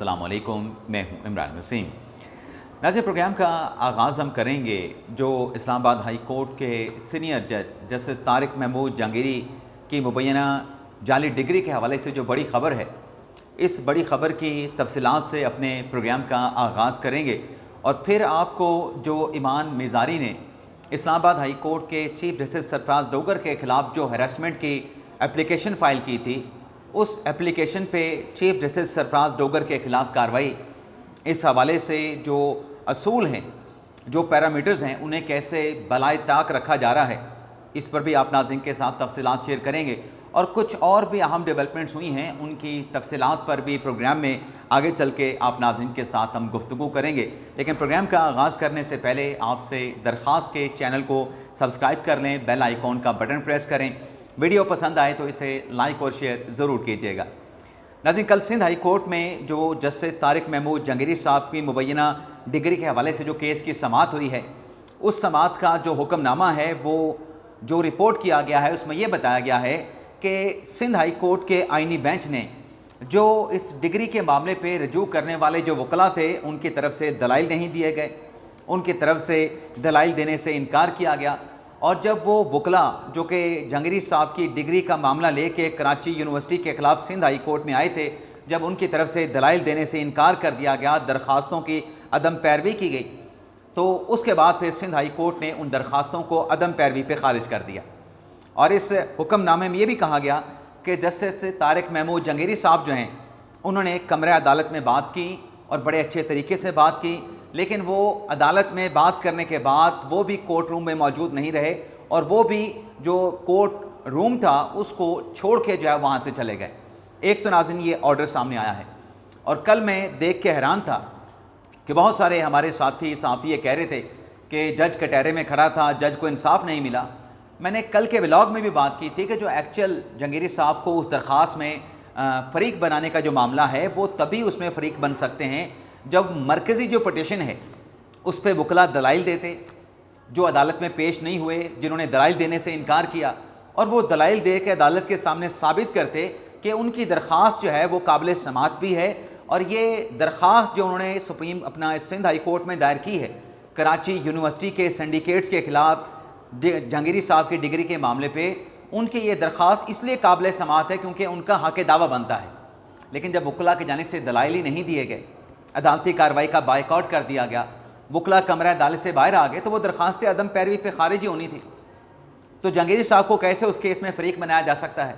अस्सलाम वालेकुम, मैं हूं इमरान वसीम। नाज़रीन, प्रोग्राम का आगाज़ हम करेंगे जो इस्लामाबाद हाई कोर्ट के सीनियर जज जस्टिस तारिक महमूद जहांगीरी की मुबैना जाली डिग्री के हवाले से जो बड़ी ख़बर है, इस बड़ी ख़बर की तफसीलात से अपने प्रोग्राम का आगाज़ करेंगे और फिर आपको जो ईमान मिज़ारी ने इस्लामाबाद हाई कोर्ट के चीफ जस्टिस सरफराज डोगर के ख़िलाफ़ जो हैरेसमेंट की एप्लीकेशन फ़ाइल की थी, उस एप्लीकेशन पे चीफ जस्टिस सरफराज डोगर के ख़िलाफ़ कार्रवाई, इस हवाले से जो असूल हैं, जो पैरामीटर्स हैं, उन्हें कैसे बलाए ताक रखा जा रहा है, इस पर भी आप नाज़रीन के साथ तफसीलात शेयर करेंगे। और कुछ और भी अहम डेवलपमेंट्स हुई हैं, उनकी तफसीलात पर भी प्रोग्राम में आगे चल के आप नाज़रीन के साथ हम गुफ्तगू करेंगे। लेकिन प्रोग्राम का आगाज़ करने से पहले आपसे दरख्वास्त के चैनल को सब्सक्राइब कर लें, बेल आइकॉन का बटन प्रेस करें। वीडियो पसंद आए तो इसे लाइक और शेयर ज़रूर कीजिएगा। नाज़रीन, कल सिंध हाई कोर्ट में जो जस्टिस तारिक महमूद जहांगीरी साहब की मुबैना डिग्री के हवाले से जो केस की समाअत हुई है, उस समाअत का जो हुक्मनामा है, वो जो रिपोर्ट किया गया है, उसमें यह बताया गया है कि सिंध हाई कोर्ट के आइनी बेंच ने जो इस डिग्री के मामले पे रजू करने वाले जो वकला थे, उनकी तरफ से दलाइल नहीं दिए गए, उनकी तरफ से दलाइल देने से इनकार किया गया। और जब वो वकला जो कि जहांगीरी साहब की डिग्री का मामला लेके कराची यूनिवर्सिटी के ख़िलाफ़ सिंध हाई कोर्ट में आए थे, जब उनकी तरफ से दलाइल देने से इनकार कर दिया गया, दरख्वास्तों की अदम पैरवी की गई, तो उसके बाद फिर सिंध हाई कोर्ट ने उन दरख्वास्तों को अदम पैरवी पे ख़ारिज कर दिया। और इस हुक्मनामे में ये भी कहा गया कि जस्टिस तारिक महमूद जहांगीरी साहब जो हैं, उन्होंने कमरे अदालत में बात की और बड़े अच्छे तरीके से बात की, लेकिन वो अदालत में बात करने के बाद वो भी कोर्ट रूम में मौजूद नहीं रहे और वो भी जो कोर्ट रूम था उसको छोड़ के जो है वहाँ से चले गए। एक तो नाज़रीन ये ऑर्डर सामने आया है, और कल मैं देख के हैरान था कि बहुत सारे हमारे साथी सहाफ़ी ये कह रहे थे कि जज कटहरे में खड़ा था, जज को इंसाफ नहीं मिला। मैंने कल के व्लॉग में भी बात की थी कि जो एक्चुअल जहांगीरी साहब को उस दरख्वास्त में फ़रीक बनाने का जो मामला है, वो तभी उसमें फ़रीक बन सकते हैं जब मरकज़ी जो पटिशन है उस पर वकला दलाइल देते, जो अदालत में पेश नहीं हुए, जिन्होंने दलाइल देने से इनकार किया, और वो दलाइल दे के अदालत के सामने साबित करते कि उनकी दरख्वास्त जो है वो काबिल समाअत भी है, और ये दरख्वास्त जो उन्होंने सुप्रीम अपना सिंध हाई कोर्ट में दायर की है कराची यूनिवर्सिटी के सिंडिकेट्स के ख़िलाफ़ जहांगीरी साहब की डिग्री के मामले पे, उनकी ये दरख्वास्त इसलिए काबिल समाअत है क्योंकि उनका हक़ दावा बनता है। लेकिन जब वकला की जानिब से दलाइल ही नहीं दिए गए, अदालती कार्रवाई का बाइकआउट कर दिया गया, वकला कमरा अदालत से बाहर आ गए, तो वो दरख्वास्त से अदम पैरवी पे खारिज ही होनी थी। तो जहांगीरी साहब को कैसे उस केस में फ़रीक बनाया जा सकता है?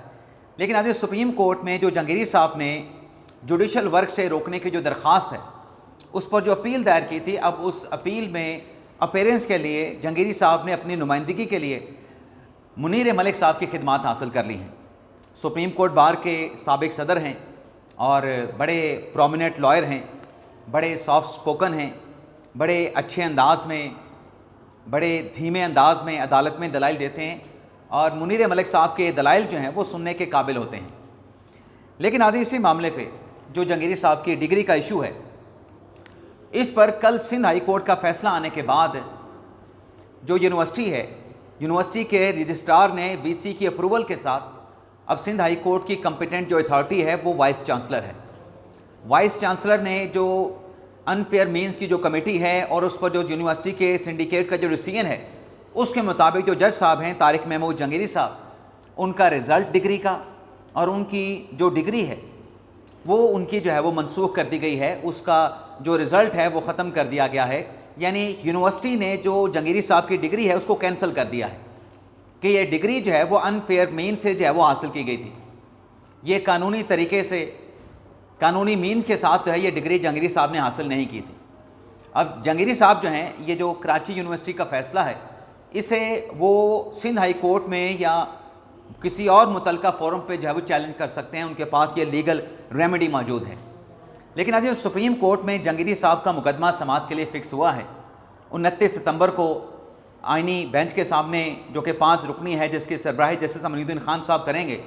लेकिन आज सुप्रीम कोर्ट में जो जहांगीरी साहब ने जुडिशल वर्क से रोकने की जो दरख्वास्त है, उस पर जो अपील दायर की थी, अब उस अपील में अपीयरेंस के लिए जहांगीरी साहब ने अपनी नुमाइंदगी के लिए मुनीर मलिक साहब की खिदमात हासिल कर ली हैं। सुप्रीम कोर्ट बार के साबिक सदर हैं और बड़े प्रोमिनेंट लॉयर हैं, बड़े सॉफ्ट स्पोकन हैं, बड़े अच्छे अंदाज में, बड़े धीमे अंदाज में अदालत में दलाइल देते हैं, और मुनीर मलिक साहब के दलाइल जो हैं वो सुनने के काबिल होते हैं। लेकिन आज इसी मामले पे जो जहांगीरी साहब की डिग्री का इशू है, इस पर कल सिंध हाई कोर्ट का फैसला आने के बाद जो यूनिवर्सिटी है, यूनिवर्सिटी के रजिस्ट्रार ने वीसी की अप्रूवल के साथ अब सिंध हाई कोर्ट की कंपिटेंट जो अथॉरिटी है वो वाइस चांसलर है। वाइस चांसलर ने जो अनफेयर मीन्स की जो कमेटी है और उस पर जो यूनिवर्सिटी के सिंडिकेट का जो डिसीजन है, उसके मुताबिक जो जज साहब हैं तारिक महमूद जहांगीरी साहब, उनका रिज़ल्ट डिग्री का और उनकी जो डिग्री है वो उनकी जो है वो मनसूख कर दी गई है, उसका जो रिज़ल्ट है वो ख़त्म कर दिया गया है। यानी यूनिवर्सिटी ने जो जहांगीरी साहब की डिग्री है उसको कैंसिल कर दिया है कि ये डिग्री जो है वो अनफेयर मीन से जो है वो हासिल की गई थी। ये कानूनी तरीके से, कानूनी मीन्स के साथ जो है ये डिग्री जहांगीरी साहब ने हासिल नहीं की थी। अब जहांगीरी साहब जो हैं, ये जो कराची यूनिवर्सिटी का फ़ैसला है, इसे वो सिंध हाई कोर्ट में या किसी और मुतलका फोरम पे जो है वो चैलेंज कर सकते हैं, उनके पास ये लीगल रेमेडी मौजूद है। लेकिन आज सुप्रीम कोर्ट में जहांगीरी साहब का मुकदमा समाअत के लिए फ़िक्स हुआ है। 29 सितंबर को आइनी बेंच के सामने, जो कि 5 रुकनी है, जिसकी सरबराही जस्टिस अमीनुद्दीन खान साहब करेंगे।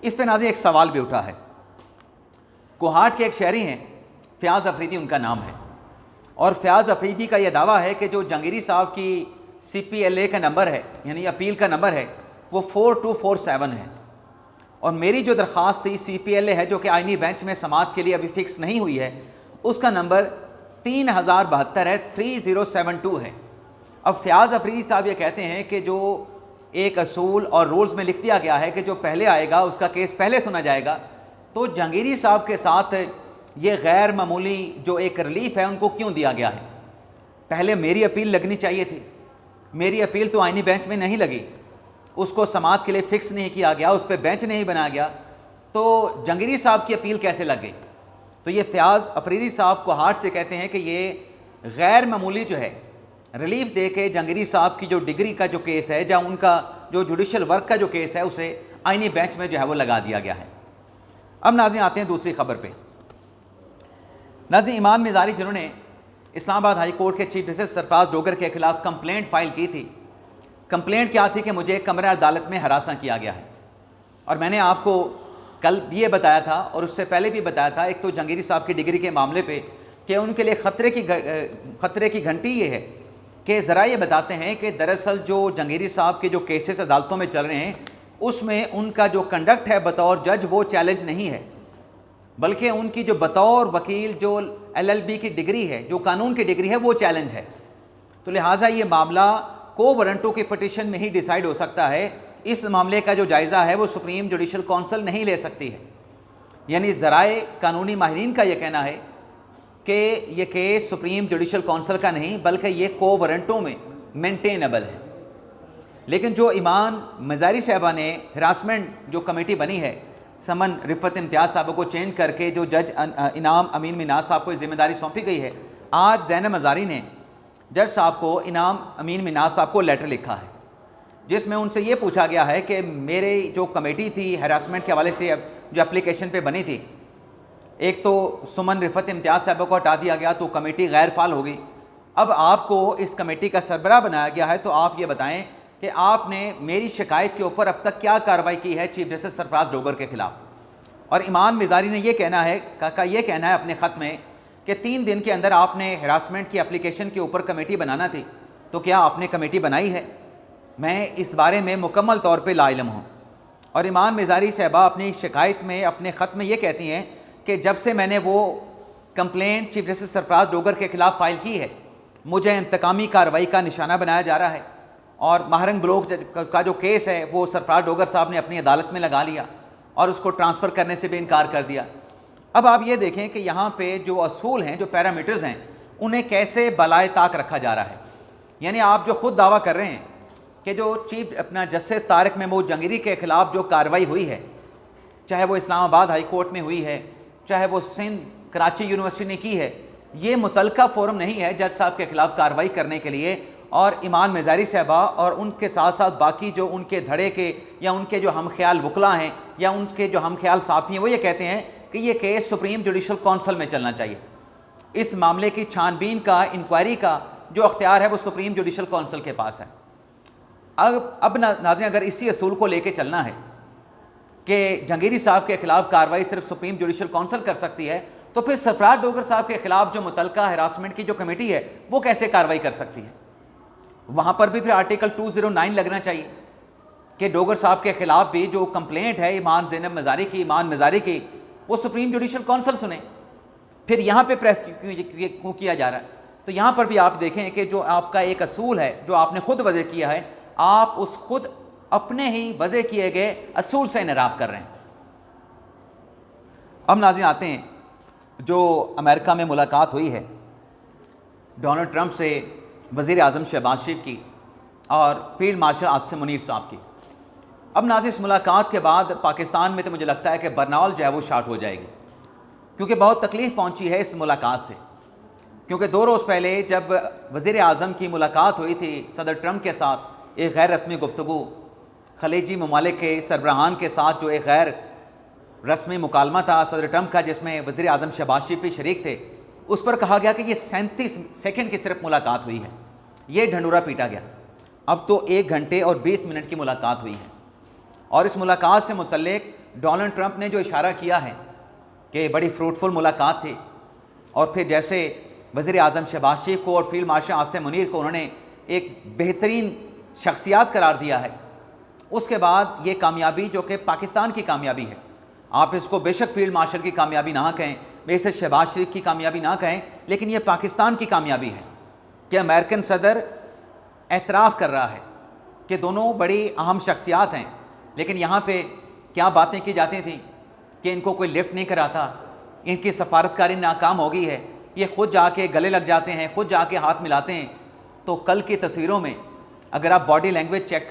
इस पर नाज़रीन एक सवाल भी उठा है। कोहाट के एक शहरी हैं, फ़याज़ अफरीदी उनका नाम है, और फ़याज़ अफरीदी का यह दावा है कि जो जहांगीरी साहब की CPLA का नंबर है, यानी अपील का नंबर है, वो 4247 है। और मेरी जो दरख्वास्त थी CPLA है, जो कि आइनी बेंच में समाअत के लिए अभी फ़िक्स नहीं हुई है, उसका नंबर 3072 है, 3072 है। अब फ़याज़ अफरीदी साहब ये कहते हैं कि जो एक असूल और रूल्स में लिख दिया गया है कि जो पहले आएगा उसका केस पहले सुना जाएगा, तो जहांगीरी साहब के साथ ये गैर मामूली जो एक रिलीफ है उनको क्यों दिया गया है? पहले मेरी अपील लगनी चाहिए थी, मेरी अपील तो आईनी बेंच में नहीं लगी, उसको समाअत के लिए फ़िक्स नहीं किया गया, उस पर बेंच नहीं बनाया गया, तो जहांगीरी साहब की अपील कैसे लग गई? तो ये फ़याज़ अफरीदी साहब को हार्ट से कहते हैं कि ये गैर मामूली जो है रिलीफ दे के जहांगीरी साहब की जो डिग्री का जो केस है, या उनका जो जुडिशल वर्क का जो केस है, उसे आईनी बेंच में जो है वो लगा दिया गया है। अब नाज़रीन आते हैं दूसरी खबर पे। नाज़रीन, ईमान मिज़ारी जिन्होंने इस्लामाबाद हाई कोर्ट के चीफ जस्टिस सरफराज डोगर के खिलाफ कंप्लेंट फाइल की थी। कंप्लेंट क्या थी कि मुझे कमरा अदालत में हरासा किया गया है, और मैंने आपको कल भी ये बताया था और उससे पहले भी बताया था, एक तो जहांगीरी साहब की डिग्री के मामले पे कि उनके लिए ख़तरे की घंटी ये है कि ज़रा ये बताते हैं कि दरअसल जो जहांगीरी साहब के जो केसेस अदालतों में चल रहे हैं उसमें उनका जो कंडक्ट है बतौर जज वो चैलेंज नहीं है, बल्कि उनकी जो बतौर वकील जो LLB की डिग्री है, जो कानून की डिग्री है, वो चैलेंज है। तो लिहाजा ये मामला को वारंटों की पटिशन में ही डिसाइड हो सकता है। इस मामले का जो जायज़ा है वो सुप्रीम जुडिशल कौंसिल नहीं ले सकती है। यानी ज़राए कानूनी माहिरीन का ये कहना है कि ये केस सुप्रीम जुडिशल कौंसिल का नहीं बल्कि ये को वारंटों में मेंटेनेबल है। लेकिन जो ईमान मिज़ारी साहबा ने हरासमेंट जो कमेटी बनी है, समन रिफ़त इम्तियाज़ साहब को चेंज करके जो जज इनाम अमीन मिनाज साहब को जिम्मेदारी सौंपी गई है, आज ज़ैनब मज़ारी ने जज साहब को इनाम अमीन मिनाज साहब को लेटर लिखा है जिसमें उनसे ये पूछा गया है कि मेरे जो कमेटी थी हरासमेंट के हवाले से जो एप्लीकेशन पे बनी थी, एक तो सुमन रिफ़त इम्तियाज़ साहब को हटा दिया गया तो कमेटी गैर फाल हो गई। अब आपको इस कमेटी का सरबराह बनाया गया है, तो आप ये बताएं कि आपने मेरी शिकायत के ऊपर अब तक क्या कार्रवाई की है चीफ जस्टिस सरफराज डोगर के ख़िलाफ़। और ईमान मिज़ारी ने यह कहना है ये कहना है अपने ख़त में कि 3 दिन के अंदर आपने हरासमेंट की एप्लीकेशन के ऊपर कमेटी बनाना थी, तो क्या आपने कमेटी बनाई है? मैं इस बारे में मुकम्मल तौर पे लाइलम हूँ। और ईमान मिज़ारी साहबा अपनी शिकायत में अपने ख़त में ये कहती हैं कि जब से मैंने वो complaint chief justice Sarfaraz Dogar के ख़िलाफ़ फ़ाइल की है, मुझे इंतकामी कार्रवाई का निशाना बनाया जा रहा है। और महरंग ब्लॉक का जो केस है वो सरफराज डोगर साहब ने अपनी अदालत में लगा लिया और उसको ट्रांसफ़र करने से भी इनकार कर दिया। अब आप ये देखें कि यहाँ पे जो असूल हैं, जो पैरामीटर्स हैं, उन्हें कैसे बलाए ताक रखा जा रहा है। यानी आप जो ख़ुद दावा कर रहे हैं कि जो चीफ अपना जस्टिस तारिक महमूद जहांगीरी के ख़िलाफ़ जो कार्रवाई हुई है, चाहे वो इस्लामाबाद हाई कोर्ट में हुई है, चाहे वो सिंध कराची यूनिवर्सिटी ने की है, ये मुतलका फ़ोरम नहीं है जज साहब के ख़िलाफ़ कार्रवाई करने के लिए। और ईमान मिज़ारी साहबा और उनके साथ साथ बाकी जो उनके धड़े के या उनके जो हम ख्याल वकला हैं या उनके जो हम ख्याल साफ़ी हैं, वो ये कहते हैं कि ये केस सुप्रीम जुडिशल कौंसिल में चलना चाहिए। इस मामले की छानबीन का, इंक्वायरी का जो अख्तियार है वो सुप्रीम जुडिशल कौंसिल के पास है। अब नाज़रीन, अगर इसी असूल को लेके चलना है कि जहांगीरी साहब के ख़िलाफ़ कार्रवाई सिर्फ सुप्रीम जुडिशल कौंसिल कर सकती है, तो फिर सरफराज डोगर साहब के ख़िलाफ़ जो मुतलका हरासमेंट की जो कमेटी है वो कैसे कार्रवाई कर सकती है? वहाँ पर भी फिर आर्टिकल 209 लगना चाहिए कि डोगर साहब के ख़िलाफ़ भी जो कंप्लेंट है ईमान ईमान मिज़ारी की, वो सुप्रीम जुडिशल कौंसिल सुने। फिर यहाँ पे प्रेस क्यों किया जा रहा है? तो यहाँ पर भी आप देखें कि जो आपका एक असूल है जो आपने खुद वज़े किया है, आप उस खुद अपने ही वज़े किए गए असूल से इनराफ कर रहे हैं। अब नाज़रीन आते हैं, जो अमेरिका में मुलाकात हुई है डोनाल्ड ट्रंप से वज़ीर आज़म शहबाज शरीफ की और फील्ड मार्शल आसिम मुनीर साहब की। अब नाज़रीन, इस मुलाकात के बाद पाकिस्तान में तो मुझे लगता है कि बरनाल जो है वो शार्ट हो जाएगी, क्योंकि बहुत तकलीफ़ पहुंची है इस मुलाकात से। क्योंकि 2 रोज़ पहले जब वज़ीर आज़म की मुलाकात हुई थी सदर ट्रंप के साथ, एक गैर रस्मी गुफ्तगू खलीजी ममालिक के सरबराहान के साथ जो एक गैर रस्मी मुकालमा था सदर ट्रंप का, जिसमें वज़ीर आज़म शहबाज शरीफ भी शरीक थे, उस पर कहा गया कि ये 37 सेकंड की सिर्फ मुलाकात हुई है। ये ढंढूरा पीटा गया। अब तो 1 घंटे और 20 मिनट की मुलाकात हुई है। और इस मुलाकात से मुतल्लिक डोनाल्ड ट्रंप ने जो इशारा किया है कि बड़ी फ्रूटफुल मुलाकात थी, और फिर जैसे वज़ीर आज़म शहबाज शरीफ को और फील्ड मार्शल आसिम मुनीर को उन्होंने एक बेहतरीन शख्सियात करार दिया है, उसके बाद ये कामयाबी जो कि पाकिस्तान की कामयाबी है, आप इसको बेशक फील्ड मार्शल की कामयाबी ना कहें, वे इसे शहबाज शरीफ की कामयाबी ना कहें, लेकिन ये पाकिस्तान की कामयाबी है कि अमेरिकन सदर एतराफ़ कर रहा है कि दोनों बड़ी अहम शख्सियात हैं, लेकिन यहाँ पे क्या बातें की जाती थी कि इनको कोई लिफ्ट नहीं कराता, इनकी सफारतकारी नाकाम हो गई है, ये खुद जाके गले लग जाते हैं, खुद जाके हाथ मिलाते हैं। तो कल की तस्वीरों में अगर आप बॉडी लैंग्वेज चेक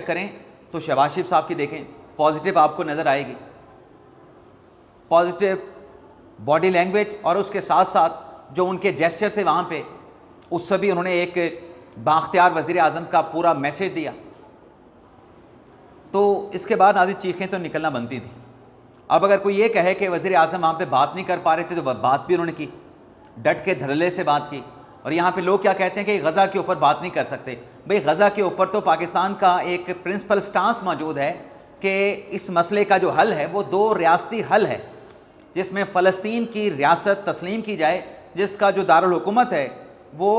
करें, तो शहबाज शरीफ साहब की देखें, पॉजिटिव आपको नज़र आएगी, पॉजिटिव बॉडी लैंग्वेज, और उसके साथ साथ जो उनके जेस्चर थे वहाँ पे, उससे भी उन्होंने एक बाख्तियार वज़ीर आज़म का पूरा मैसेज दिया। तो इसके बाद नाज़रीन चीखें तो निकलना बनती थी। अब अगर कोई ये कहे कि वज़ीर आज़म वहाँ पे बात नहीं कर पा रहे थे, तो बात भी उन्होंने की, डट के धड़ल्ले से बात की। और यहाँ पे लोग क्या कहते हैं कि गज़ा के ऊपर बात नहीं कर सकते। भाई गज़ा के ऊपर तो पाकिस्तान का एक प्रिंसिपल स्टांस मौजूद है कि इस मसले का जो हल है वो 2 रियासती हल है, जिसमें फ़लस्तीन की रियासत तस्लीम की जाए, जिसका जो दारुल हुकूमत है वो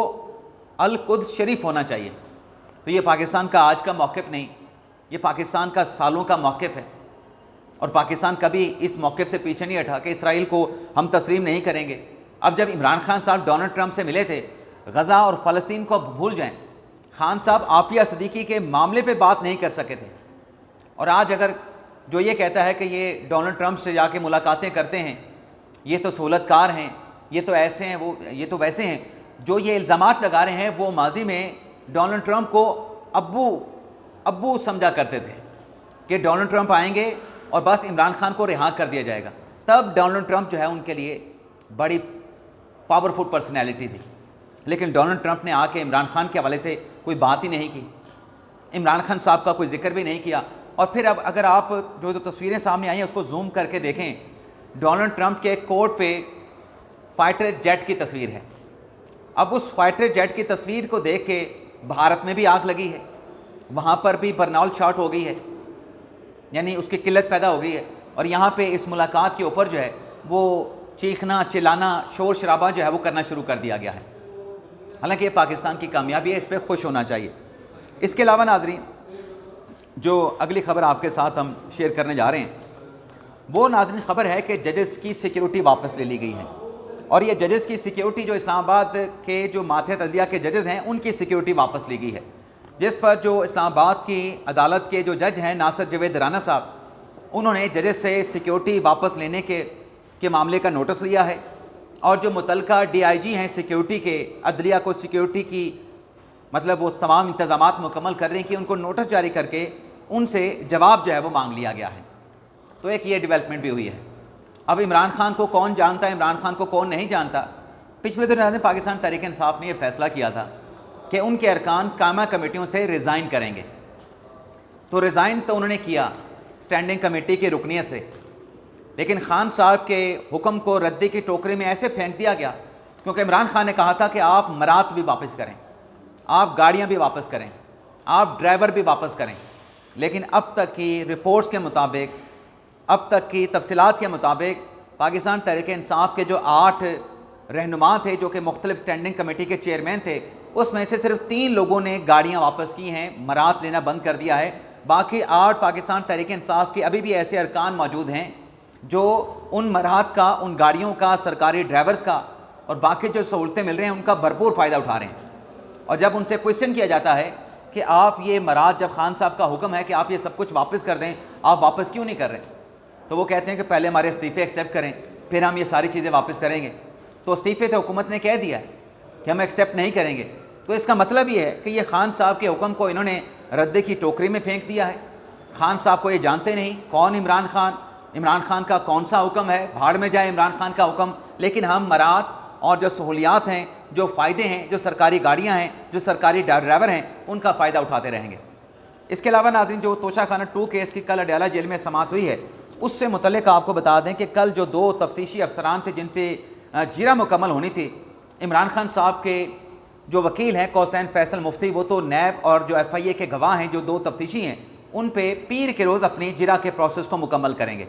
अल कुद्स शरीफ होना चाहिए। तो ये पाकिस्तान का आज का मौक़िफ़ नहीं, ये पाकिस्तान का सालों का मौक़िफ़ है, और पाकिस्तान कभी इस मौक़िफ़ से पीछे नहीं हटा कि इसराइल को हम तस्लीम नहीं करेंगे। अब जब इमरान खान साहब डोनाल्ड ट्रंप से मिले थे, गज़ा और फ़लस्तीन को भूल जाएं, खान साहब आफिया सदीकी के मामले पे बात नहीं कर सके थे। और आज अगर जो ये कहता है कि ये डोनाल्ड ट्रंप से जाके मुलाकातें करते हैं, ये तो सहूलतकार हैं, ये तो ऐसे हैं, वो ये तो वैसे हैं, जो ये इल्ज़ामात लगा रहे हैं वो माजी में डोनाल्ड ट्रंप को अब्बू समझा करते थे कि डोनाल्ड ट्रंप आएंगे और बस इमरान खान को रिहा कर दिया जाएगा। तब डोनाल्ड ट्रंप जो है उनके लिए बड़ी पावरफुल पर्सनैलिटी थी, लेकिन डोनाल्ड ट्रंप ने आके इमरान खान के हवाले से कोई बात ही नहीं की, इमरान खान साहब का कोई जिक्र भी नहीं किया। और फिर अब अगर आप जो तस्वीरें सामने आई हैं उसको जूम करके देखें, डोनाल्ड ट्रंप के कोर्ट पे फाइटर जेट की तस्वीर है। अब उस फाइटर जेट की तस्वीर को देख के भारत में भी आग लगी है, वहाँ पर भी बर्नआउट शॉट हो गई है, यानी उसकी किल्लत पैदा हो गई है। और यहाँ पे इस मुलाकात के ऊपर जो है वो चीखना चिल्लाना शोर शराबा जो है वो करना शुरू कर दिया गया है। हालांकि ये पाकिस्तान की कामयाबी है, इस पर खुश होना चाहिए। इसके अलावा नाजरीन जो अगली ख़बर आपके साथ हम शेयर करने जा रहे हैं वो नाजरीन ख़बर है कि जजेस की सिक्योरिटी वापस ले ली गई है। और ये जजेस की सिक्योरिटी जो इस्लामाबाद के जो मातहत अदलिया के जजेस हैं उनकी सिक्योरिटी वापस ली गई है, जिस पर जो इस्लामाबाद की अदालत के जो जज हैं नासिर जवेद राना साहब, उन्होंने जजेस से सिक्योरिटी वापस लेने के मामले का नोटिस लिया है। और जो मुतलका DIG हैं सिक्योरिटी के, अदलिया को सिक्योरिटी की मतलब वो तमाम इंतज़ामात मुकम्मल कर रहे हैं कि उनको नोटिस जारी करके उनसे जवाब जो है वो मांग लिया गया है। तो एक ये डेवलपमेंट भी हुई है। अब इमरान खान को कौन जानता है, इमरान खान को कौन नहीं जानता। पिछले दिनों में पाकिस्तान तहरीक इंसाफ ने यह फैसला किया था कि उनके अरकान कायमा कमेटियों से रिज़ाइन करेंगे। तो रिज़ाइन तो उन्होंने किया स्टैंडिंग कमेटी की रुकनियत से, लेकिन खान साहब के हुक्म को रद्दी की टोकरी में ऐसे फेंक दिया गया क्योंकि इमरान खान ने कहा था कि आप मरात भी वापस करें, आप गाड़ियाँ भी वापस करें, आप ड्राइवर भी वापस करें। लेकिन अब तक की रिपोर्ट्स के मुताबिक, अब तक की तफसीलात के मुताबिक पाकिस्तान तहरीक इंसाफ के जो 8 रहनुमा थे जो कि मुख्तलिफ स्टैंडिंग कमेटी के चेयरमैन थे, उसमें से सिर्फ 3 लोगों ने गाड़ियाँ वापस की हैं, मरात लेना बंद कर दिया है। बाकी 8 पाकिस्तान तहरीक इंसाफ के अभी भी ऐसे अरकान मौजूद हैं जो उन मरात का, उन गाड़ियों का, सरकारी ड्राइवर्स का और बाकी जो सहूलतें मिल रही हैं उनका भरपूर फ़ायदा उठा रहे हैं। और जब उनसे क्वेश्चन किया जाता है कि आप ये मरात, जब खान साहब का हुक्म है कि आप ये सब कुछ वापस कर दें, आप वापस क्यों नहीं कर रहे, तो वो कहते हैं कि पहले हमारे इस्तीफ़े एक्सेप्ट करें, फिर हम ये सारी चीज़ें वापस करेंगे। तो इस्तीफ़े तो हुकूमत ने कह दिया है कि हम एक्सेप्ट नहीं करेंगे। तो इसका मतलब ये है कि ये खान साहब के हुक्म को इन्होंने रद्दे की टोकरी में फेंक दिया है। खान साहब को ये जानते नहीं कौन इमरान खान का कौन सा हुक्म है, भाड़ में जाए इमरान खान का हुक्म, लेकिन हम मरात और जो सहूलियात हैं, जो फ़ायदे हैं, जो सरकारी गाड़ियाँ हैं, जो सरकारी ड्राइवर हैं, उनका फ़ायदा उठाते रहेंगे। इसके अलावा नाज़रीन जो तोशाखाना 2 केस की कल अडयाला जेल में समाअत हुई है, उससे मुतल्लिक़ आपको बता दें कि कल जो 2 तफ्तीशी अफसरान थे जिन पर जिरा मुकम्मल होनी थी, इमरान खान साहब के जो वकील हैं कौसैन फैसल मुफ्ती, वो तो नैब और जो FIA के गवाह हैं जो 2 तफ्तीशी हैं, उन पे पीर के रोज़ अपनी जिरा के प्रोसेस को मुकम्मल करेंगे।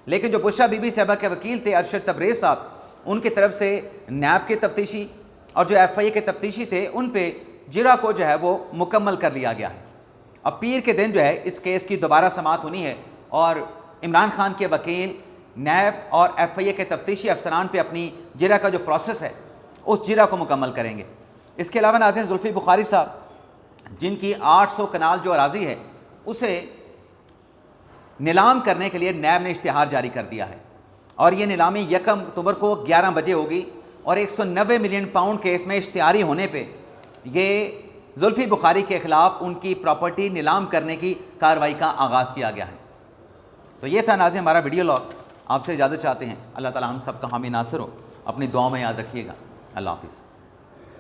लेकिन जो बुशरा बीबी साहबा के वकील थे अरशद तबरेज़ साहब, उनकी तरफ से नैब के तफ्तीशी और जो FIA के तफ्तीशी थे उन पे जिरा को जो है वो मुकम्मल कर लिया गया है। अब पीर के दिन जो है इस केस की दोबारा समाअत होनी है और इमरान खान के वकील नैब और FIA के तफ्तीशी अफसरान पे अपनी जिरा का जो प्रोसेस है उस जिरा को मुकम्मल करेंगे। इसके अलावा नाज़रीन, जुल्फ़ी बुखारी साहब जिनकी 800 कनाल जो अराज़ी है उसे नीलाम करने के लिए नैब ने इश्तिहार जारी कर दिया है और ये नीलामी 1 अक्टूबर को 11 बजे होगी और 190 मिलियन पाउंड केस में इश्तिहारी होने पे ये जुल्फ़ी बुखारी के ख़िलाफ़ उनकी प्रॉपर्टी नीलाम करने की कार्रवाई का आगाज़ किया गया है। तो ये था नाज़रीन हमारा वीडियो लॉग। आपसे इजाज़त चाहते हैं। अल्लाह ताला हम सब का हामी नासिर हो। अपनी दुआओं में याद रखिएगा। अल्लाह हाफ़िज़।